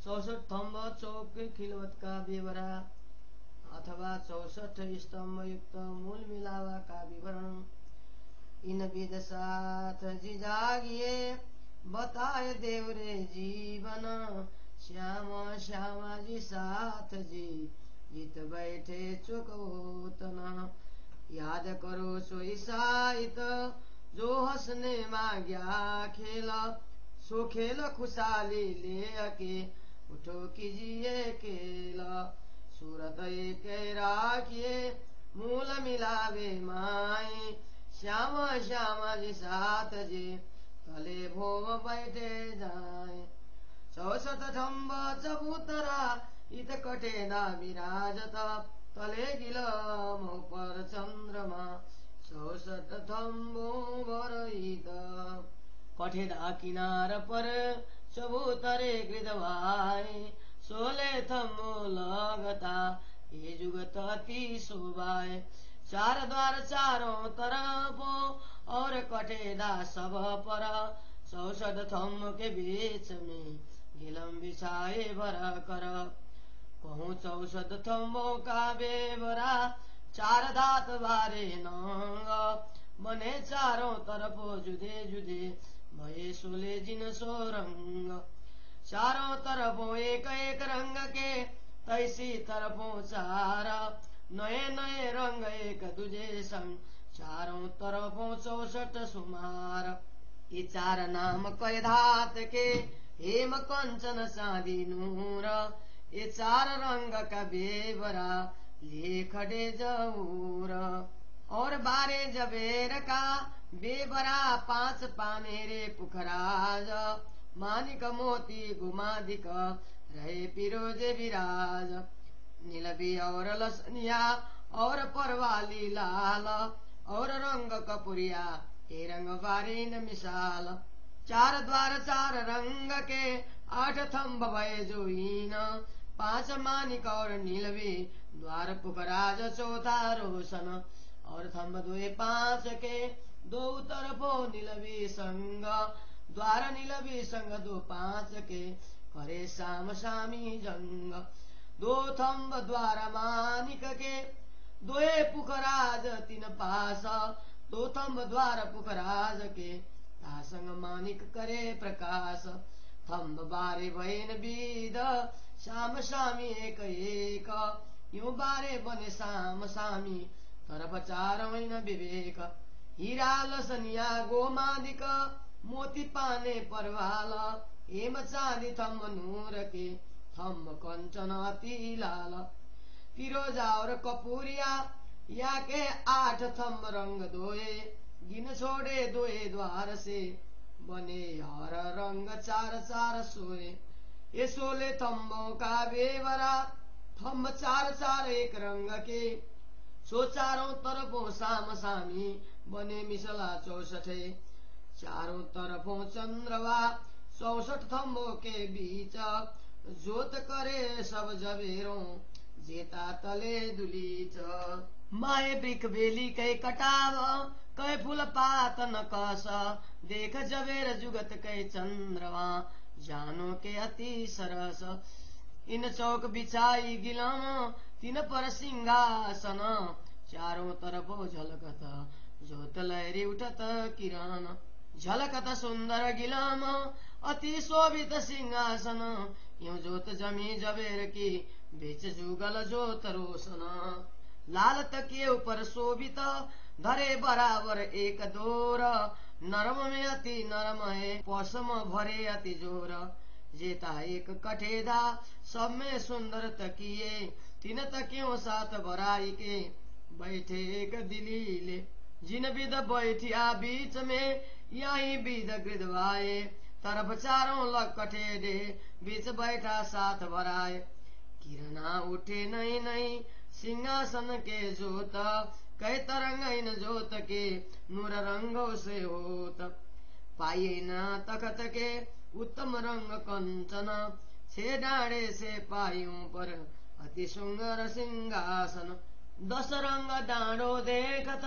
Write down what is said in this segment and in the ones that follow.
64 thumb चौक खिलवत का बेवरा अथवा 64 स्तंभ युक्त मूल मिलावा का विवरण। इन विद साथ जी जागिए बताए देवरे जीवन, श्याम श्यामा जी साथ जी जीत बैठे चुकौतना। याद करो सोई साहित जो हंसने मांग्या खेल, सो खेल खुशाली ले के उठो कीजिए खेल। सूरत एक राखिए मूल मिलावे माए, श्यामा श्यामा जी साथ जी तले भोम बैठे जाए। 64 थम्ब चबूतरा इत कटे ना विराजत, तले गिलम पर चंद्रमा 64 थम्बो बरईत। कठेदा किनार पर चबूतरे गिरदवाए, 16 थम्बो लगता ये जुगत अति शोभाए। 4 द्वार चारों तरफ और कटेदा सब पर, 64 थम्ब के बीच में गिलम बिछाए भर कर। कहूँ 64 थम्बों का बेवरा 4 दात बारे नंग, बने चारों तरफ जुदे जुदे भये 16 जिन सो रंग। चारों तरफों एक एक रंग के तैसी तरफों 4, नए नए रंग एक दूजे संग चारों तरफों 64 सुमार। ये 4 नाम कय धात के हेम कंचन चांदी नूर, ये 4 रंग का बेवरा ले खड़े जऊर। और बारे जबेर का बेबरा 5 पानेरे पुखराज, मानिक मोती गुमादिक रहे पिरोजे विराज। नीलबी और लसनिया और परवाली लाल, और रंग कपुरिया ये रंग बारे न मिसाल। 4 द्वार 4 रंग के 8 थम्ब भये जोईन, 5 मानिक और नीलबी द्वार पुखराज चौथा रोशन। और थम्ब 2 5 के 2 तरफो नीलबी संग, द्वार नीलबी संग 2 5 के करे साम सामी जंग। 2 थम्ब द्वार मानिक के 2 पुखराज 3 पास, 2 थम्ब द्वार पुखराज के तासंग मानिक करे प्रकाश। थम्ब बारे भयन बीद साम सामी एक एक, यूं बारे बने साम सामी तरफ 4 होइन विवेक। हीरा लसनिया गोमादिक मोती पाने परवाल, हेम चांदी थम्ब नूर के थम्ब कंचन अति लाल। फिरोजा और कपूरिया या के 8 थम्ब रंग 2, गिन छोड़े 2 द्वार से बने हर रंग 4 4 सोए। ये 16 थम्बों का बेवरा थम्ब 4 4 एक रंग के, सो चारों तरफों साम सामी बने मिसला 64। चारों तरफों चंद्रवा 64 थम्बों के बीच, जोत करे सब जबेरों जेता तले दुलीच। माए ब्रिक बेली कै कटाव कै फूल पात न कस, देख जबेर जुगत कै चंद्रवा जानो के अति सरस। इन चौक बिछाई गिलम 3 पर सिंहासन, चारों तरफों झलकत जोत लहरी उठत किरण। झलकत सुंदर गिलम अति शोभित सिंहासन, यूं जोत जमी जबेर की बीच जुगल जोत रोशन। लाल तकिए ऊपर शोभित धरे बराबर एक दोर, नरम में अति नरम है पौसम भरे अति जोर। जेता एक कठेदा सब में सुंदर तकिए, 3 तकियों 7 बराई के बैठे एक दिलीले। जिन विध बैठिया बीच में यही विध गिरदवाए, तरफ चारों लग कठेडे बीच बैठा 7 बराए। किरणा उठे नई नई सिंहासन के जोत, कई तरंग जोत के नूर रंगों से होत। पाइए न तखत के उत्तम रंग कंचन, 6 डाढ़े से पायों पर अति सुंदर सिंहासन। 10 रंग डांडो देखत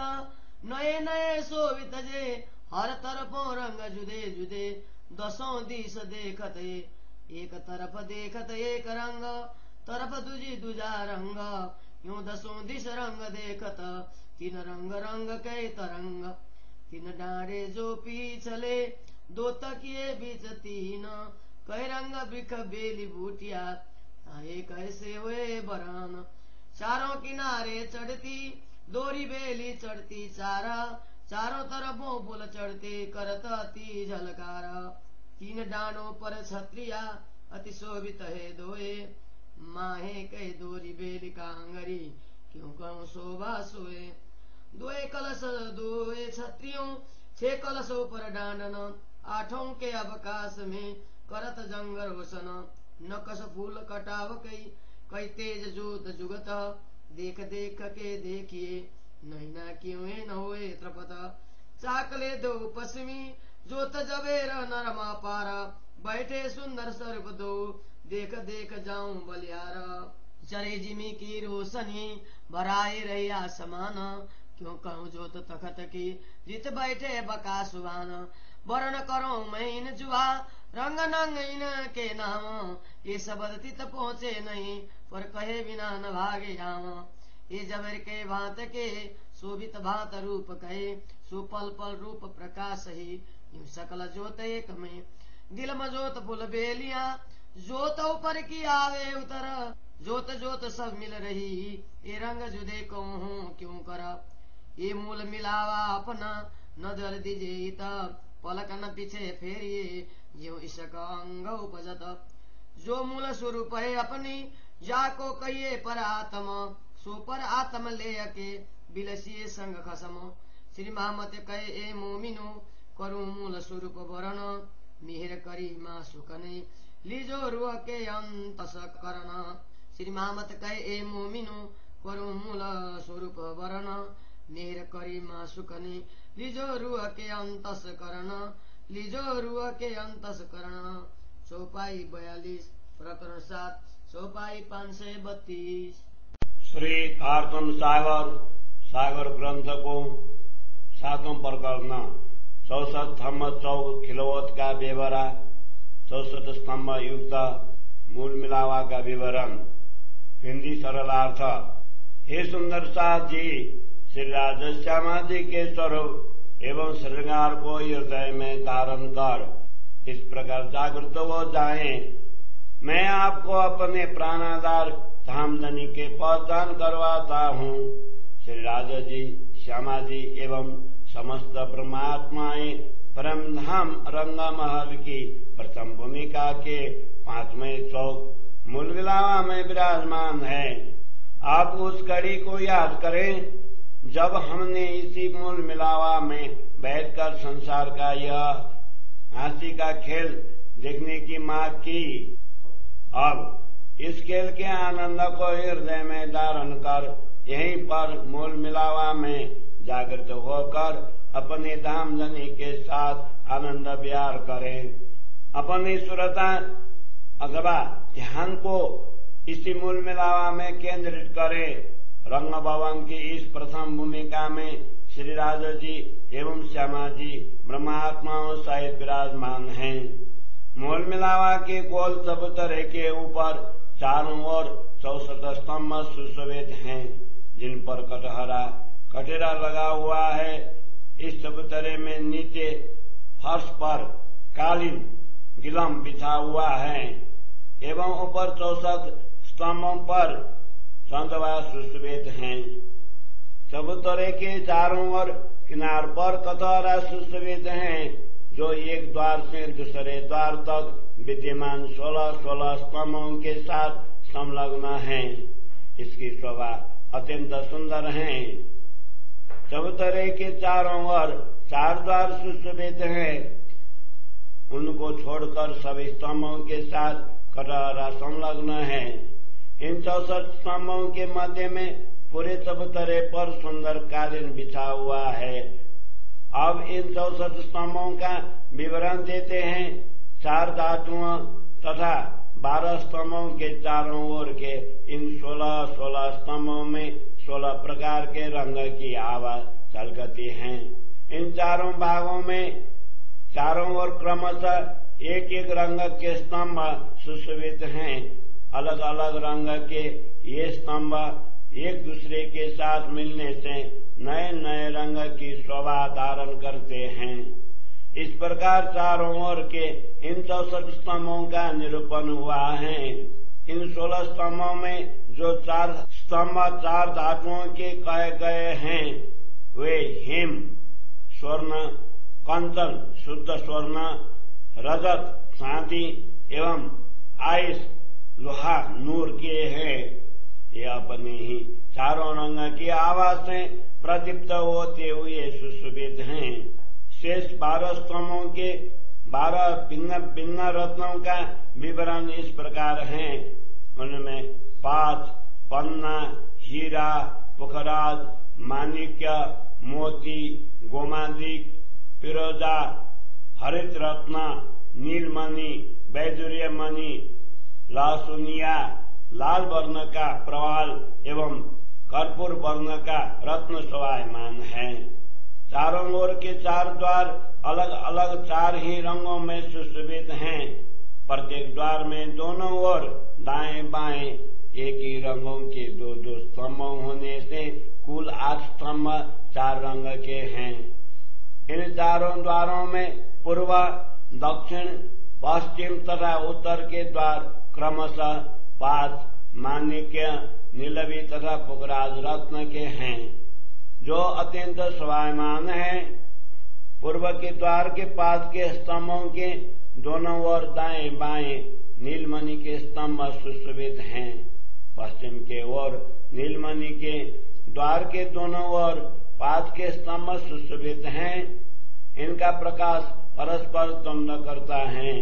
नए नए शोभित जे, हर तरफों रंग जुदे जुदे 10 दिस देखत एक तरफ देखत एक रंग, तरफ दूजी दूजा रंग, यूं दसों दिश रंग देखत, तीन रंग रंग कै तरंग। तीन डांडे जो पीछले, दो तकिए बीच तीन, कै रंग बिख बेली बूटिया, आए कैसे हुए बरन। चारों किनारे चढ़ती दोरी बेली चढ़ती चारा, चारों तरफों पुल चढ़ते करत अति झलकार। तीन डांडों पर छत्रिया अति शोभित है दोए, माहे कह दोरी बेली कांगरी, क्यों कहूँ शोभा सोए। दोए कलश दोए छत्रियों, 6 कलशों पर डांडन, 8 के अवकाश में करत जंग रोशन। नकश फूल कटाव कई तेज जोत जुगत, देख देख के देखिए नहीं ना क्यों न होए त्रपत। चाकले दो पश्चिमी जोत जबेर नरमा पारा, बैठे सुंदर सर्प दो, देख देख जाऊं बलियार। चरे जिमी की रोशनी भराए रही आसमान, क्यों कहूँ जोत तखत की जित बैठे बका सुहान। वर्ण करो मैं इन जुआ रंग नंग इन के नाम, ये शब्द तित पहुँचे नहीं पर कहे बिना न भागे जाम। ये जबर के भांत के शोभित भांत रूप कहे, सुपल पल रूप प्रकाश ही यूं सकल जोत एक में। दिल में जोत फुल बेलिया, जोत ऊपर की आवे उतर, जोत जोत सब मिल रही, ये रंग जुदे कहूँ क्यों कर। ये मूल मिलावा अपना न जल दीजिए तब, पलक न पीछे फेरिए यो इसक अंग उपजत। जो मूल स्वरूप है अपनी जाको कहिए पर आत्म, सो पर आत्म ले के बिलसिए संग खसम। श्री महामत कहे ए मोमिनो करूं मूल स्वरूप वरण, मिहिर करी माँ सुकने लीजो रुआ के अंतस करन। श्री महामत कहे ए मोमिनो करूं मूल स्वरूप वरण, मिहिर करी माँ सुकने लीजो रुआ के अंतस करन, लीजो रुआ के अंतस करन। चौपाई 42 प्रकरण 7 चौपाई 532। श्री कारतन सागर ग्रंथ को 7वां प्रकरण 64 थम्म 14 खिलवत का बेवरा, 64 स्तंभ युक्त मूल मिलावा का विवरण। हिंदी सरलार्थ। हे सुंदर साथ जी, श्री राजा श्यामा जी के स्वरूप एवं श्रृंगार को हृदय में धारण कर इस प्रकार जागृत हो जाएं। मैं आपको अपने प्राणाधार धामधनी के पहचान करवाता हूँ। श्री राजा जी, श्यामा जी एवं समस्त ब्रह्मात्माएं परम धाम रंगा महल की प्रथम भूमिका के 5वें चौक मूल मिलावा में विराजमान है। आप उस कड़ी को याद करें जब हमने इसी मूल मिलावा में बैठकर संसार का यह हंसी का खेल देखने की मांग की। अब इस खेल के आनंद को हृदय में धारण कर यहीं पर मूल मिलावा में जागृत होकर अपने धामधनी के साथ आनंद विहार करें। अपनी सुरता अथवा ध्यान को इसी मूल मिलावा में केंद्रित करें। रंग भवन की इस प्रथम भूमिका में श्री राजा जी एवं श्यामा जी ब्रह्मात्माओं सहित विराजमान हैं। मूल मिलावा के गोल चबूतरे के ऊपर चारों ओर 64 स्तंभ सुशोभित हैं, जिन पर कटहरा लगा हुआ है। इस चबूतरे में नीचे फर्श पर कालीन गिलम बिछा हुआ है एवं ऊपर 64 स्तंभों पर संतवा सुशोभित हैं। चबूतरे के चारों ओर किनार पर कटहरा सुशोभित हैं, जो एक द्वार से दूसरे द्वार तक विद्यमान 16 स्तंभों के साथ संलग्न है। इसकी शोभा अत्यंत सुंदर है। चबूतरे के चारों ओर 4 द्वार सुशोभित हैं। उनको छोड़कर सभी स्तंभों के साथ कटहरा संलग्न है। इन 64 स्तंभों के मध्य में पूरे चबूतरे पर सुंदर कालीन बिछा हुआ है। अब इन 64 स्तंभों का विवरण देते हैं। 4 धातुओं तथा 12 स्तंभों के चारों ओर के इन 16 स्तंभों में 16 प्रकार के रंग की आवाज झलकती है। इन चारों भागों में चारों ओर क्रमशः एक एक रंग के स्तंभ सुशोभित हैं। अलग अलग रंग के ये स्तंभ एक दूसरे के साथ मिलने से नए नए रंग की शोभा धारण करते हैं। इस प्रकार चारों ओर के इन 64 स्तंभों का निरूपण हुआ है। इन 16 स्तंभों में जो 4 स्तंभ 4 धातुओं के कहे गए हैं वे हिम स्वर्ण, कंचन शुद्ध स्वर्ण, रजत चांदी एवं आइस लोहा नूर के हैं। ये अपने ही चारों रंग की आवाज से प्रदीप्त होते हुए सुशोभित हैं। शेष 12 स्तंभों के 12 भिन्न भिन्न रत्नों का विवरण इस प्रकार है। उनमें 5 पन्ना, हीरा, पुखराज, माणिक्य, मोती, गोमादिक, फिरोजा, हरित रत्न, नीलमणि, वैदुर्य मणि, लासुनिया, लाल वर्ण का प्रवाल एवं कर्पूर वर्ण का रत्न शोभायमान है। चारों ओर के 4 द्वार अलग अलग 4 ही रंगों में सुशोभित हैं। प्रत्येक द्वार में दोनों ओर दाएं बाएं एक ही रंगों के 2-2 स्तंभ होने से कुल 8 स्तंभ 4 रंग के हैं। इन चारों द्वारों में पूर्व, दक्षिण, पश्चिम तथा उत्तर के द्वार क्रमशः 5 माणिक्य, नीलवी तथा पुखराज रत्न के हैं, जो अत्यंत शोभायमान है। पूर्व के द्वार के पास के स्तंभों के दोनों ओर दाएं बाएं नीलमणि के स्तंभ सुशोभित हैं। पश्चिम के ओर नीलमणि के द्वार के दोनों ओर 5 के स्तंभ सुशोभित हैं। इनका प्रकाश परस्पर द्वंद्व करता है।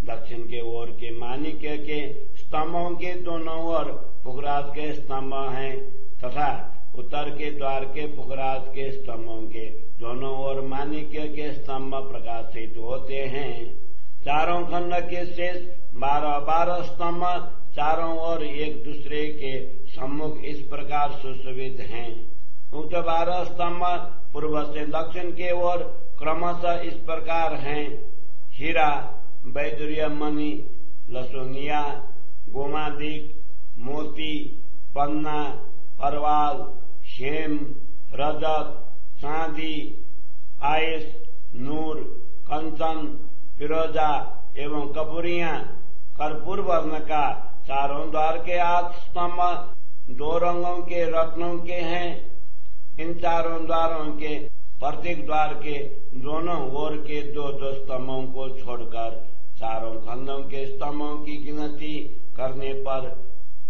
दक्षिण के ओर के माणिक्य के स्तंभों के दोनों ओर पुखराज के स्तंभ हैं तथा उत्तर के द्वार के पुखराज के स्तंभों के दोनों ओर माणिक्य के स्तंभ प्रकाशित होते हैं। चारों खंड के शेष 12 स्तंभ चारों ओर एक दूसरे के सम्मुख इस प्रकार सुशोभित हैं। उक्त 12 स्तंभ पूर्व से दक्षिण के ओर क्रमशः इस प्रकार हैं: हीरा, वैदुर्य मणि, लसोनिया, गोमादिक, मोती, पन्ना, परवाल, हेम, रजत, चांदी, आइस, नूर, कंचन, फिरोजा एवं कपूरियां कर्पूर वर्ण का। चारों द्वार के 8 स्तंभ 2 रंगों के रत्नों के हैं। इन चारों द्वारों के प्रत्येक द्वार के दोनों ओर के 2-2 स्तंभों को छोड़कर चारों खंडों के स्तंभों की गिनती करने पर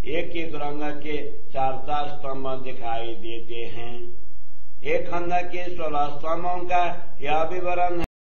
एक एक रंग के 4-4 स्तंभ दिखाई देते हैं। एक खंड के 16 स्तंभों का यह विवरण है।